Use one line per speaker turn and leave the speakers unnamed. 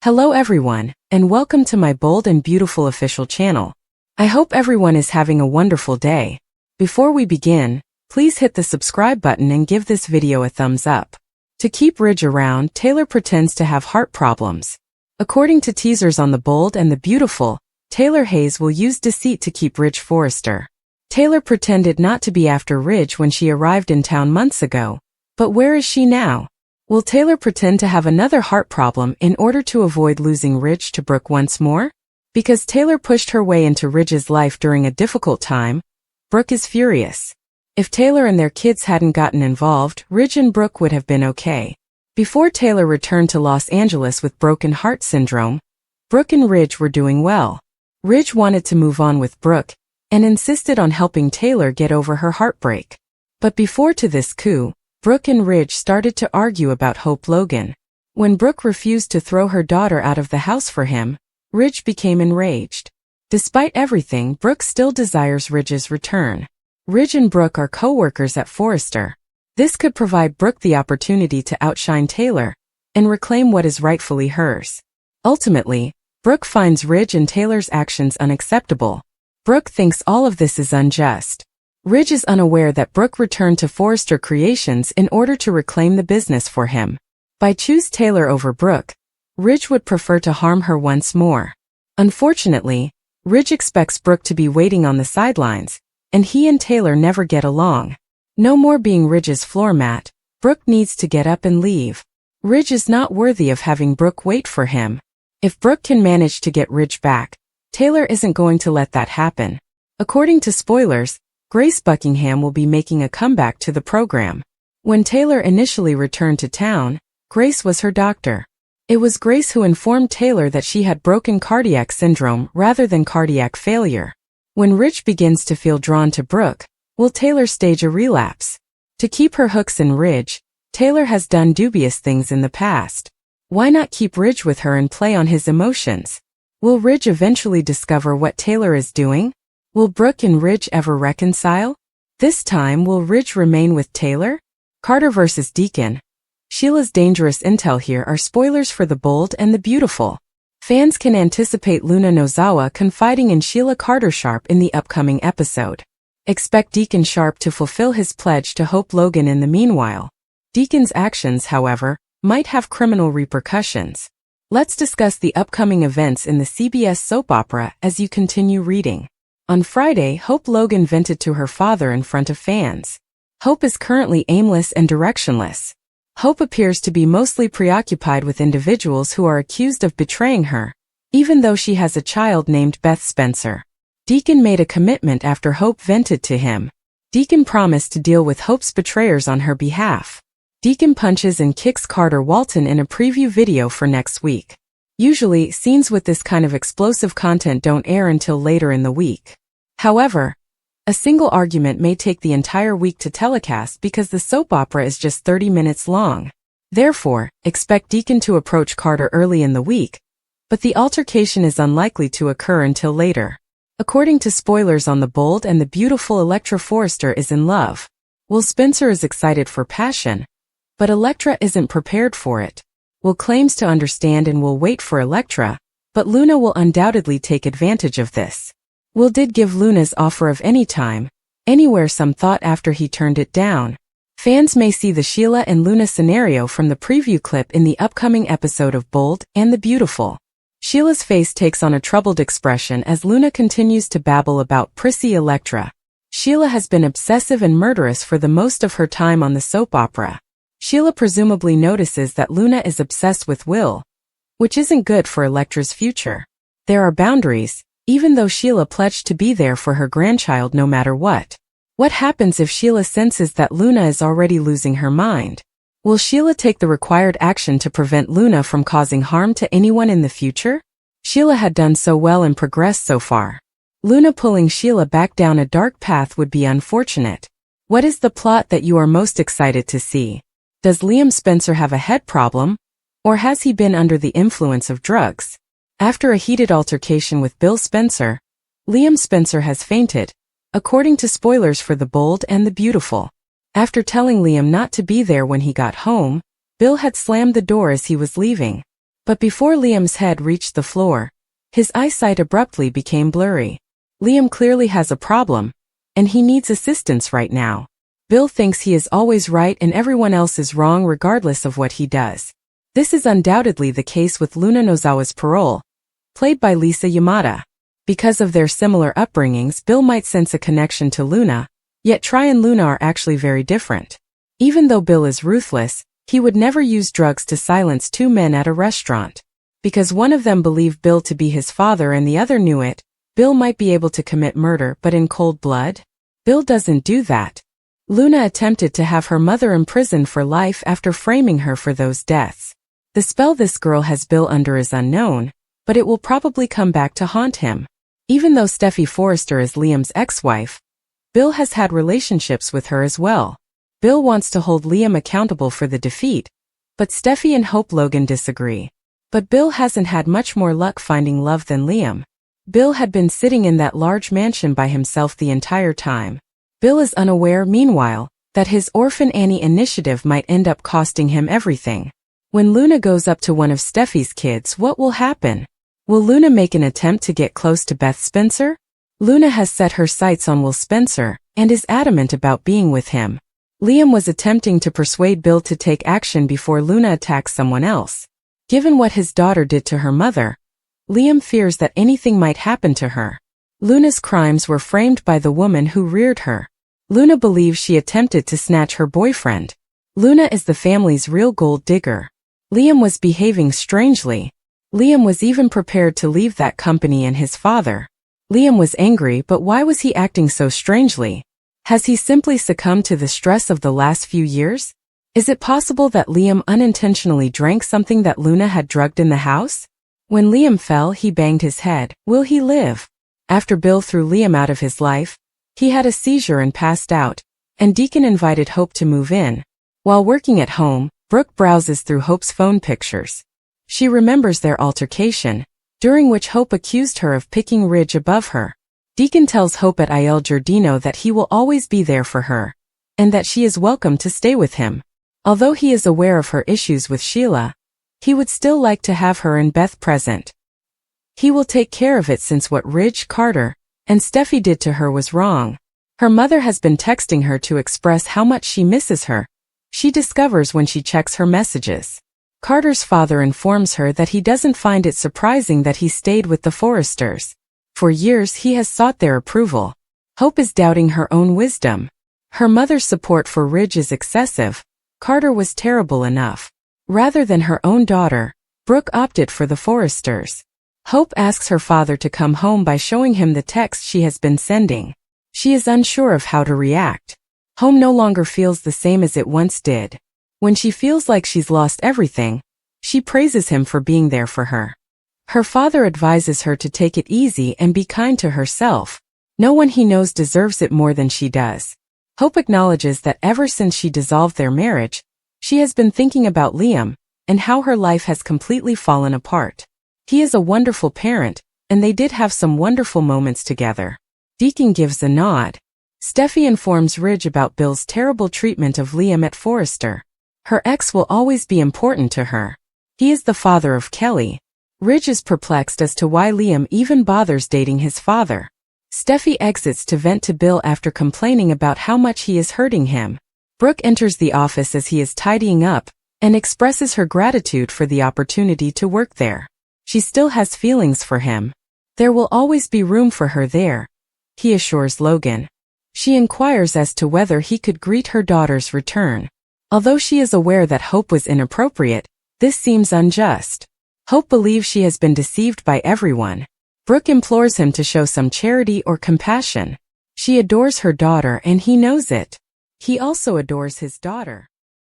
Hello everyone, and welcome to my bold and beautiful official channel. I hope everyone is having a wonderful day. Before we begin, please hit the subscribe button and give this video a thumbs up. To keep Ridge around, Taylor pretends to have heart problems. According to teasers on The Bold and the Beautiful, Taylor Hayes will use deceit to keep Ridge Forrester. Taylor pretended not to be after Ridge when she arrived in town months ago, but where is she now? Will Taylor pretend to have another heart problem in order to avoid losing Ridge to Brooke once more? Because Taylor pushed her way into Ridge's life during a difficult time, Brooke is furious. If Taylor and their kids hadn't gotten involved, Ridge and Brooke would have been okay. Before Taylor returned to Los Angeles with broken heart syndrome, Brooke and Ridge were doing well. Ridge wanted to move on with Brooke and insisted on helping Taylor get over her heartbreak. But before this coup, Brooke and Ridge started to argue about Hope Logan. When Brooke refused to throw her daughter out of the house for him, Ridge became enraged. Despite everything, Brooke still desires Ridge's return. Ridge and Brooke are co-workers at Forrester. This could provide Brooke the opportunity to outshine Taylor and reclaim what is rightfully hers. Ultimately, Brooke finds Ridge and Taylor's actions unacceptable. Brooke thinks all of this is unjust. Ridge is unaware that Brooke returned to Forrester Creations in order to reclaim the business for him. By choosing Taylor over Brooke, Ridge would prefer to harm her once more. Unfortunately, Ridge expects Brooke to be waiting on the sidelines, and he and Taylor never get along. No more being Ridge's floor mat, Brooke needs to get up and leave. Ridge is not worthy of having Brooke wait for him. If Brooke can manage to get Ridge back, Taylor isn't going to let that happen. According to spoilers, Grace Buckingham will be making a comeback to the program. When Taylor initially returned to town, Grace was her doctor. It was Grace who informed Taylor that she had broken cardiac syndrome rather than cardiac failure. When Ridge begins to feel drawn to Brooke, will Taylor stage a relapse? To keep her hooks in Ridge, Taylor has done dubious things in the past. Why not keep Ridge with her and play on his emotions? Will Ridge eventually discover what Taylor is doing? Will Brooke and Ridge ever reconcile? This time, will Ridge remain with Taylor? Carter vs. Deacon. Sheila's dangerous intel. Here are spoilers for The Bold and the Beautiful. Fans can anticipate Luna Nozawa confiding in Sheila Carter Sharp in the upcoming episode. Expect Deacon Sharp to fulfill his pledge to Hope Logan in the meanwhile. Deacon's actions, however, might have criminal repercussions. Let's discuss the upcoming events in the CBS soap opera as you continue reading. On Friday, Hope Logan vented to her father in front of fans. Hope is currently aimless and directionless. Hope appears to be mostly preoccupied with individuals who are accused of betraying her, even though she has a child named Beth Spencer. Deacon made a commitment after Hope vented to him. Deacon promised to deal with Hope's betrayers on her behalf. Deacon punches and kicks Carter Walton in a preview video for next week. Usually, scenes with this kind of explosive content don't air until later in the week. However, a single argument may take the entire week to telecast because the soap opera is just 30 minutes long. Therefore, expect Deacon to approach Carter early in the week, but the altercation is unlikely to occur until later. According to spoilers on The Bold and the Beautiful, Elektra Forrester is in love. Will Spencer is excited for passion, but Elektra isn't prepared for it. Will claims to understand and will wait for Elektra, but Luna will undoubtedly take advantage of this. Will did give Luna's offer of any time, anywhere some thought after he turned it down. Fans may see the Sheila and Luna scenario from the preview clip in the upcoming episode of Bold and the Beautiful. Sheila's face takes on a troubled expression as Luna continues to babble about prissy Elektra. Sheila has been obsessive and murderous for the most of her time on the soap opera. Sheila presumably notices that Luna is obsessed with Will, which isn't good for Elektra's future. There are boundaries, even though Sheila pledged to be there for her grandchild no matter what. What happens if Sheila senses that Luna is already losing her mind? Will Sheila take the required action to prevent Luna from causing harm to anyone in the future? Sheila had done so well and progressed so far. Luna pulling Sheila back down a dark path would be unfortunate. What is the plot that you are most excited to see? Does Liam Spencer have a head problem? Or has he been under the influence of drugs? After a heated altercation with Bill Spencer, Liam Spencer has fainted, according to spoilers for The Bold and the Beautiful. After telling Liam not to be there when he got home, Bill had slammed the door as he was leaving. But before Liam's head reached the floor, his eyesight abruptly became blurry. Liam clearly has a problem, and he needs assistance right now. Bill thinks he is always right and everyone else is wrong regardless of what he does. This is undoubtedly the case with Luna Nozawa's parole, played by Lisa Yamada. Because of their similar upbringings, Bill might sense a connection to Luna, yet Try and Luna are actually very different. Even though Bill is ruthless, he would never use drugs to silence two men at a restaurant. Because one of them believed Bill to be his father and the other knew it, Bill might be able to commit murder, but in cold blood? Bill doesn't do that. Luna attempted to have her mother imprisoned for life after framing her for those deaths. The spell this girl has Bill under is unknown, but it will probably come back to haunt him. Even though Steffi Forrester is Liam's ex-wife, Bill has had relationships with her as well. Bill wants to hold Liam accountable for the defeat, but Steffi and Hope Logan disagree. But Bill hasn't had much more luck finding love than Liam. Bill had been sitting in that large mansion by himself the entire time. Bill is unaware, meanwhile, that his Orphan Annie initiative might end up costing him everything. When Luna goes up to one of Steffi's kids, what will happen? Will Luna make an attempt to get close to Beth Spencer? Luna has set her sights on Will Spencer, and is adamant about being with him. Liam was attempting to persuade Bill to take action before Luna attacks someone else. Given what his daughter did to her mother, Liam fears that anything might happen to her. Luna's crimes were framed by the woman who reared her. Luna believes she attempted to snatch her boyfriend. Luna is the family's real gold digger. Liam was behaving strangely. Liam was even prepared to leave that company and his father. Liam was angry, but why was he acting so strangely? Has he simply succumbed to the stress of the last few years? Is it possible that Liam unintentionally drank something that Luna had drugged in the house? When Liam fell, he banged his head. Will he live? After Bill threw Liam out of his life, he had a seizure and passed out, and Deacon invited Hope to move in. While working at home, Brooke browses through Hope's phone pictures. She remembers their altercation, during which Hope accused her of picking Ridge above her. Deacon tells Hope at Il Giardino that he will always be there for her, and that she is welcome to stay with him. Although he is aware of her issues with Sheila, he would still like to have her and Beth present. He will take care of it since what Ridge, Carter, and Steffi did to her was wrong. Her mother has been texting her to express how much she misses her. She discovers when she checks her messages. Carter's father informs her that he doesn't find it surprising that he stayed with the Forresters. For years he has sought their approval. Hope is doubting her own wisdom. Her mother's support for Ridge is excessive. Carter was terrible enough. Rather than her own daughter, Brooke opted for the Forresters. Hope asks her father to come home by showing him the text she has been sending. She is unsure of how to react. Home no longer feels the same as it once did. When she feels like she's lost everything, she praises him for being there for her. Her father advises her to take it easy and be kind to herself. No one he knows deserves it more than she does. Hope acknowledges that ever since she dissolved their marriage, she has been thinking about Liam, and how her life has completely fallen apart. He is a wonderful parent, and they did have some wonderful moments together. Deacon gives a nod. Steffi informs Ridge about Bill's terrible treatment of Liam at Forrester. Her ex will always be important to her. He is the father of Kelly. Ridge is perplexed as to why Liam even bothers dating his father. Steffi exits to vent to Bill after complaining about how much he is hurting him. Brooke enters the office as he is tidying up, and expresses her gratitude for the opportunity to work there. She still has feelings for him. There will always be room for her there, he assures Logan. She inquires as to whether he could greet her daughter's return. Although she is aware that Hope was inappropriate, this seems unjust. Hope believes she has been deceived by everyone. Brooke implores him to show some charity or compassion. She adores her daughter and he knows it. He also adores his daughter.